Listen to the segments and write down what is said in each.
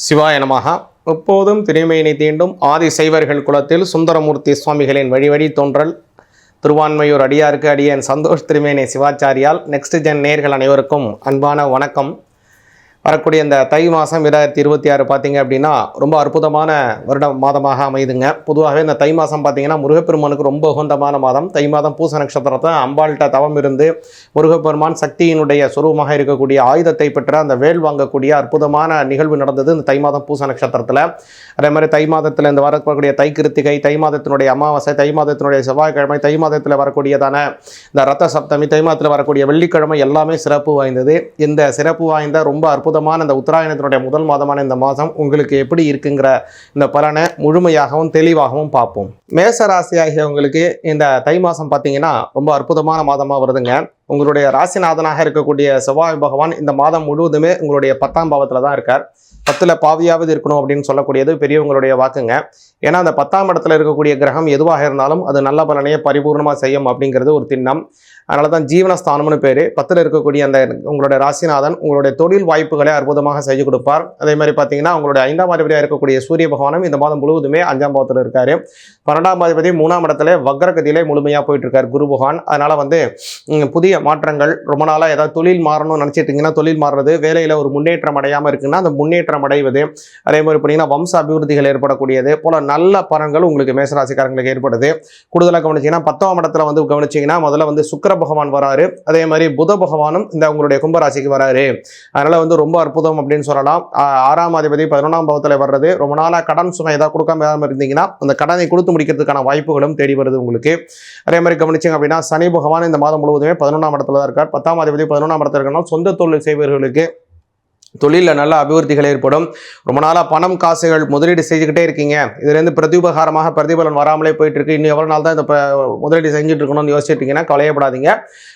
சிவாய நமஹ. எப்போதும் திரைமையினை தீண்டும் ஆதி சைவர்கள் குலத்தில் சுந்தரமூர்த்தி சுவாமிகளின் வழி தோன்றல் திருவான்மையூர் அடியாருக்கு அடியேன் சந்தோஷ் திருமேனி சிவாச்சாரியால் நெக்ஸ்ட் ஜென் நேர்கள் அனைவருக்கும் அன்பான வணக்கம். வரக்கூடிய இந்த தை மாதம் 2026 பார்த்தீங்க அப்படின்னா ரொம்ப அற்புதமான மாதமாக அமைதுங்க. பொதுவாகவே இந்த தை மாதம் பார்த்தீங்கன்னா முருகப்பெருமானுக்கு ரொம்ப உகந்தமான மாதம். தை மாதம் பூச நட்சத்திரத்தை அம்பாள்கிட்ட தவம் இருந்து முருகப்பெருமான் சக்தியினுடைய சுரூபமாக இருக்கக்கூடிய ஆயுதத்தை பெற்ற அந்த வேல் வாங்கக்கூடிய அற்புதமான நிகழ்வு நடந்தது இந்த தை மாதம் பூச நட்சத்திரத்தில். அதே மாதிரி தை மாதத்தில் இந்த வரக்கூடிய தை கிருத்திகை, தை மாதத்தினுடைய அமாவாசை, தை மாதத்தினுடைய செவ்வாய்க்கிழமை, தை மாதத்தில் வரக்கூடியதான இந்த ரத்த சப்தமி, தை மாதத்தில் வரக்கூடிய வெள்ளிக்கிழமை எல்லாமே சிறப்பு வாய்ந்தது. இந்த சிறப்பு வாய்ந்த ரொம்ப அற்புதமான இந்த உத்தராயணத்தினுடைய முதல் மாதமான இந்த மாதம் உங்களுக்கு எப்படி இருக்குங்கிற இந்த பலனை முழுமையாகவும் தெளிவாகவும் பார்ப்போம். மேச ராசியாகியவங்களுக்கு இந்த தை மாதம் பார்த்தீங்கன்னா ரொம்ப அற்புதமான மாதமாக வருதுங்க. உங்களுடைய ராசிநாதனாக இருக்கக்கூடிய செவ்வாய் பகவான் இந்த மாதம் முழுவதுமே உங்களுடைய 10ஆம் பாவத்தில் தான் இருக்கார். 10ல் பாவியாவது இருக்கணும் அப்படின்னு சொல்லக்கூடியது பெரியவங்களுடைய வாக்குங்க. ஏன்னா அந்த 10ஆம் இடத்துல இருக்கக்கூடிய கிரகம் எதுவாக இருந்தாலும் அது நல்ல பலனையே பரிபூர்ணமாக செய்யும் அப்படிங்கிறது ஒரு திண்ணம். அதனால தான் ஜீவனஸ்தானம்னு பேர். 10ல் இருக்கக்கூடிய அந்த உங்களுடைய ராசிநாதன் உங்களுடைய தொழில் வாய்ப்புகளை அற்புதமாக செய்து கொடுப்பார். அதே மாதிரி பார்த்தீங்கன்னா உங்களுடைய 5ஆம் அதிபதியாக இருக்கக்கூடிய சூரிய பகவானும் இந்த மாதம் முழுவதுமே 5ஆம் பாவத்தில் இருக்காரு. 12ஆம் அதிபதி 3ஆம் இடத்துல வக்ரகதியிலே முழுமையாக போயிட்டு இருக்கார் குரு பகவான். அதனால புதிய மாற்றங்கள் ரொம்ப நாளாக ஏதாவது தொழில் மாறணும்னு நினச்சிட்டிங்கன்னா தொழில் மாறுறது, வேலையில் ஒரு முன்னேற்றம் அடையாமல் இருக்குன்னா அந்த முன்னேற்றம் அடைவது, அதே மாதிரி பார்த்தீங்கன்னா வம்ச அபிவிருத்திகள் ஏற்படக்கூடியது போல நல்ல பலன்கள் உங்களுக்கு மேசராசிக்காரங்களுக்கு ஏற்படுது. கூடுதலாக கவனிச்சிங்கன்னா 10ஆம் இடத்துல கவனிச்சிங்கன்னா முதல்ல சுக்கிர பகவான் வராரு. அதே மாதிரி புத பகவானும் இந்த உங்களுடைய கும்பராசிக்கு வராரு. அதனால ரொம்ப அற்புதம் அப்படின்னு சொல்லலாம். 6ஆம் அதிபதி 11ஆம் பாவத்தில் வர்றது, ரொம்ப நாளாக கடன் சுமை ஏதாவது கொடுக்காம இருந்தீங்கன்னா அந்த கடனை கொடுத்து முடிக்கிறதுக்கான வாய்ப்புகளும் தேடி வருது உங்களுக்கு. அதே மாதிரி கவனிச்சிங்க அப்படின்னா சனி பகவான் இந்த மாதம் முழுவதுமே 11ஆம் இடத்துல தான் இருக்கார். 10ஆம் அதிபதி 11ஆம் இடத்துல இருக்கணும். சொந்த தொழில் செய்பவர்களுக்கு தொழிலில் நல்ல அபிவிருத்திகள் ஏற்படும். ரொம்ப நாளாக பணம் காசுகள் முதலீடு செஞ்சுக்கிட்டே இருக்கீங்க, இதுலேருந்து பிரதிபகாரமாக பிரதிபலன் வராமலே போயிட்டு இருக்கு, இன்னும் எவ்வளோ நாள் தான் இந்த முதலீடு செஞ்சுட்டு இருக்கணும்னு யோசிச்சுட்டீங்கன்னா கவலையப்படாதீங்க.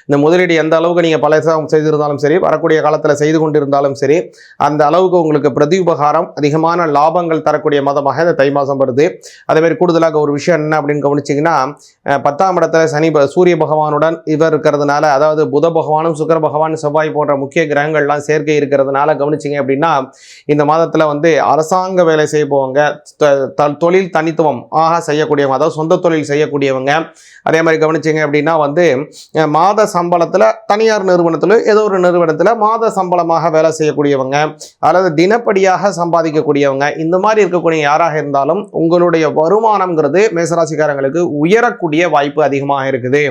இந்த முதலீடு எந்த அளவுக்கு நீங்கள் பல செய்திருந்தாலும் சரி, வரக்கூடிய காலத்தில் செய்து கொண்டிருந்தாலும் சரி, அந்த அளவுக்கு உங்களுக்கு பிரதிபகாரம் அதிகமான லாபங்கள் தரக்கூடிய மாதமாக இந்த தை மாதம் வருது. அதேமாதிரி கூடுதலாக ஒரு விஷயம் என்ன அப்படின்னு கவனிச்சிங்கன்னா 10ஆம் இடத்துல சூரிய பகவானுடன் இவர் இருக்கிறதுனால, அதாவது புத பகவானும் சுக்கிர பகவான் செவ்வாய் போன்ற முக்கிய கிரகங்கள்லாம் சேர்க்கை இருக்கிறதுனால கவனிச்சிங்க அப்படின்னா இந்த மாதத்தில் அரசாங்க வேலை செய்பவங்க, தொழில் தனித்துவம் செய்யக்கூடியவங்க, அதாவது சொந்த தொழில் செய்யக்கூடியவங்க, அதே மாதிரி கவனிச்சிங்க அப்படின்னா மாத சம்பளத்தில் தனியார் நிறுவனத்தில் ஏதோ ஒரு நிறுவனத்தில் மாத சம்பளமாக வேலை செய்யக்கூடியவங்க அல்லது தினப்படியாக சம்பாதிக்கக்கூடியவங்க, இந்த மாதிரி இருக்கக்கூடிய யாராக இருந்தாலும் உங்களுடைய வருமானம்ங்கிறது மேசராசிக்காரங்களுக்கு உயரக்கூடிய வாய்ப்பு அதிகமாக இருக்குது.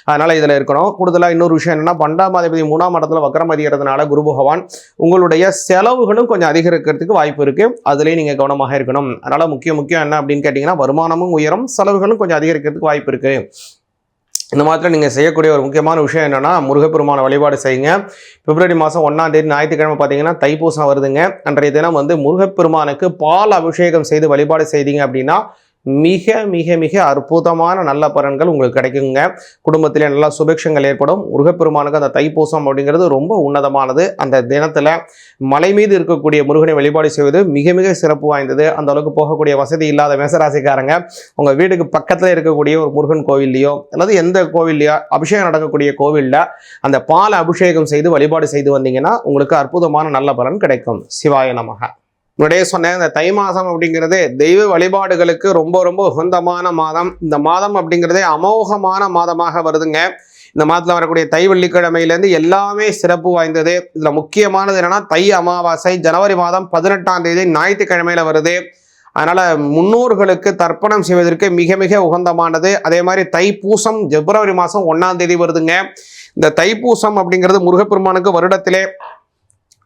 அதனால் இதில் இருக்கணும். கூடுதலாக இன்னொரு விஷயம் என்னன்னா 12ஆம் அதிபதி 3ஆம் இடத்துல வக்ரம் அதிகறதுனால குரு பகவான் உங்களுடைய செலவுகளும் கொஞ்சம் அதிகரிக்கிறதுக்கு வாய்ப்பு இருக்கு. அதுலேயும் நீங்கள் கவனமாக இருக்கணும். அதனால முக்கியம் என்ன அப்படின்னு கேட்டிங்கன்னா வருமானமும் உயரும், செலவுகளும் கொஞ்சம் அதிகரிக்கிறதுக்கு வாய்ப்பு இருக்கு. இந்த மாதிரி நீங்கள் செய்யக்கூடிய ஒரு முக்கியமான விஷயம் என்னன்னா முருகப்பெருமான வழிபாடு செய்யுங்க. பிப்ரவரி மாதம் 1ஆம் தேதி ஞாயிற்றுக்கிழமை பார்த்தீங்கன்னா தைப்பூசம் வருதுங்க. அன்றைய தினம் முருகப்பெருமானுக்கு பால் அபிஷேகம் செய்து வழிபாடு செய்தீங்க அப்படின்னா மிக மிக மிக அற்புதமான நல்ல பலன்கள் உங்களுக்கு கிடைக்குங்க. குடும்பத்திலே நல்ல சுபிக்ஷங்கள் ஏற்படும். முருகப்பெருமானுக்கு அந்த தைப்பூசம் அப்படிங்கிறது ரொம்ப உன்னதமானது. அந்த தினத்தில் மலை மீது இருக்கக்கூடிய முருகனை வழிபாடு செய்வது மிக மிக சிறப்பு வாய்ந்தது. அந்த அளவுக்கு போகக்கூடிய வசதி இல்லாத மேசராசிக்காரங்க உங்கள் வீட்டுக்கு பக்கத்தில் இருக்கக்கூடிய ஒரு முருகன் கோவில்லையோ அல்லது எந்த கோவில்லையோ அபிஷேகம் நடக்கக்கூடிய கோவிலில் அந்த பால் அபிஷேகம் செய்து வழிபாடு செய்து வந்தீங்கன்னா உங்களுக்கு அற்புதமான நல்ல பலன் கிடைக்கும். சிவாய நமக. முன்னாடியே சொன்னேன், இந்த தை மாதம் அப்படிங்கிறது தெய்வ வழிபாடுகளுக்கு ரொம்ப ரொம்ப உகந்தமான மாதம். இந்த மாதம் அப்படிங்கிறதே அமோகமான மாதமாக வருதுங்க. இந்த மாதத்தில் வரக்கூடிய தை வெள்ளிக்கிழமையிலேருந்து எல்லாமே சிறப்பு வாய்ந்தது. இதில் முக்கியமானது என்னன்னா தை அமாவாசை ஜனவரி மாதம் 18ஆம் தேதி ஞாயிற்றுக்கிழமையில வருது. அதனால முன்னோர்களுக்கு தர்ப்பணம் செய்வதற்கு மிக மிக உகந்தமானது. அதே மாதிரி தைப்பூசம் பிப்ரவரி மாதம் 1ஆம் தேதி வருதுங்க. இந்த தைப்பூசம் அப்படிங்கிறது முருகப்பெருமானுக்கு வருடத்திலே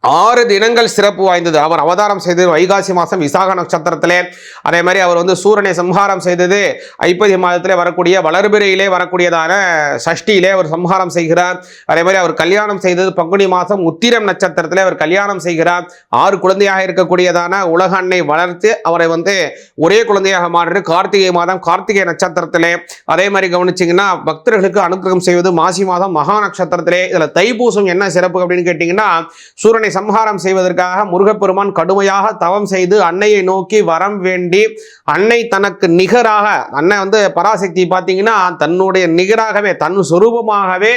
6 தினங்கள் சிறப்பு வாய்ந்தது. அவர் அவதாரம் செய்தது வைகாசி மாதம் விசாக நட்சத்திரத்திலே. அதே மாதிரி அவர் சூரனை சம்ஹாரம் செய்தது ஐப்பசி மாதத்திலே வரக்கூடிய வளர்பிறையிலே வரக்கூடியதான சஷ்டியிலே அவர் சம்ஹாரம் செய்கிறார். அதே மாதிரி அவர் கல்யாணம் செய்தது பங்குனி மாதம் உத்திரம் நட்சத்திரத்திலே அவர் கல்யாணம் செய்கிறார். 6 குழந்தையாக இருக்கக்கூடியதான உலக அன்னை வளர்த்து அவரை ஒரே குழந்தையாக மாறு கார்த்திகை மாதம் கார்த்திகை நட்சத்திரத்திலே. அதே மாதிரி கவனிச்சிங்கன்னா பக்தர்களுக்கு அனுகிரகம் செய்வது மாசி மாதம் மகா நட்சத்திரத்திலே. இதில் தைப்பூசம் என்ன சிறப்பு அப்படின்னு கேட்டிங்கன்னா சூரனை அசுரர்களை சம்ஹாரம் செய்வதற்காக முருகப்பெருமான் கடுமையாக தவம் செய்து அன்னையை நோக்கி வரம் வேண்டி அன்னை தனக்கு நிகராக, அன்னை பராசக்தி பார்த்தீங்கன்னா தன்னுடைய நிகராகவே தன் சொரூபமாகவே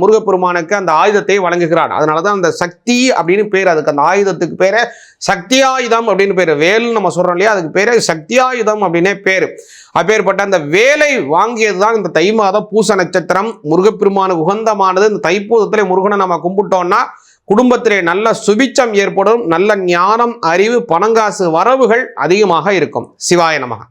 முருகப்பெருமானுக்கு அந்த ஆயுதத்தை வழங்குகிறார். அதனால தான் அந்த சக்தி அப்படின்னு பேர், அதுக்கு அந்த ஆயுதத்துக்கு பேரு சக்தியாயுதம் அப்படின்னு பேரு. வேல்னு நம்ம சொல்றோம் இல்லையா, அதுக்கு பேரு சக்தியாயுதம் அப்படின்னே பேரு. அப்பேற்பட்ட அந்த வேலை வாங்கியது தான் இந்த தை மாதம் பூச நட்சத்திரம். முருகப்பெருமானுக்கு உகந்தமானது. இந்த தைப்பூசத்திலே முருகனை நம்ம கும்பிட்டோம்னா குடும்பத்திலே நல்ல சுபிச்சம் ஏற்படும், நல்ல ஞானம், அறிவு, பணங்காசு வரவுகள் அதிகமாக இருக்கும். சிவாய நமக.